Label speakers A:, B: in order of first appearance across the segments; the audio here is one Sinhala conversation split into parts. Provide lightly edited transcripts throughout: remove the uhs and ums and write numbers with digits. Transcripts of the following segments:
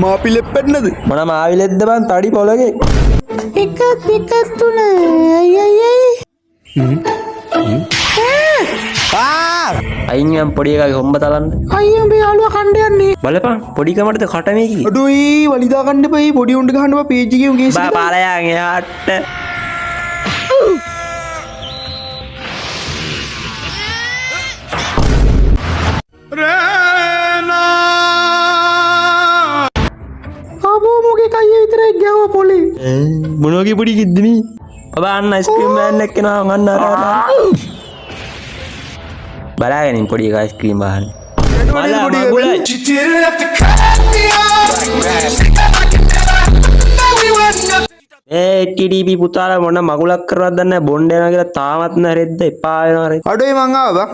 A: මාපිලෙප්පෙන්නද
B: මොන මාවිලෙද්ද බං තඩි පොලගේ
C: 1 2 3 අයියයි
B: අයින් යම් පොඩි එකගේ හොම්බ තලන්න
C: අයියෝ මේ යාළුවා කණ්ඩ යන්නේ
B: බලපන් පොඩි කමටද කට මේ කි
A: අඩුයි වලිදා ගන්න එපා පොඩි උන්ට ගහන්න පේජ් එකේ උන්ගේ
B: බා පාලයන් එහාට
C: ආබෝ මොකේ කයිය විතරයි ගෑව පොලේ
B: මොනවගේ පොඩි කිද්දමි ඔබ අන්න අයිස්ක්‍රීම් මෑන් එක්කෙනා අන්න අර බලාගෙනින් පොඩි එක අයිස්ක්‍රීම් බහන්න මලා මගුලයි ඒ ටිඩීපී පුතාලා මොන මගුලක් කරවත් දන්නේ නැහැ බොණ්ඩ යනවා කියලා තාමත් නැරෙද්ද එපා වෙනවා රේ
A: අඩුයි මං ආවා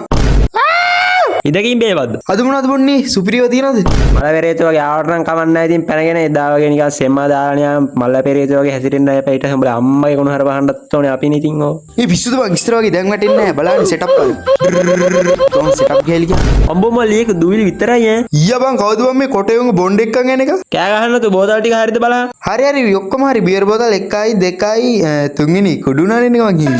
B: ඉදකින් බේවද්ද
A: අද මොනවද බොන්නේ සුපිරියව තියනවද
B: මල පෙරේත වගේ ආවට නම් කමක් නැහැ ඉතින් පැනගෙන එදා වගේ නිකන් සෙම්මා දාලා නිකන් මල පෙරේත වගේ හැසිරෙන්න අය පිට උඹලා අම්මගේ කොන හර බහන්නත් ඕනේ අපි ඉතින් ඕ
A: මේ පිස්සුද බං ඉස්තර වගේ දැන් වැටෙන්නේ නැහැ බලන්න සෙටප් කරන්න කොහොම සෙටප් ගහලි කිය
B: අම්බෝ මල්ලි ඒක දුවිලි විතරයි ඈ
A: ඊයා බං කවුද බං මේ කොටේ උංග බොන්ඩ් එක්කන් යන එක
B: කෑ ගහන්න තු බෝතල් ටික හරියද බලන්න
A: හරි හරි ඔක්කොම හරි බියර් බෝතල් 1යි 2යි තුන්වෙනි කුඩු නානේ නිකන් ගිහින්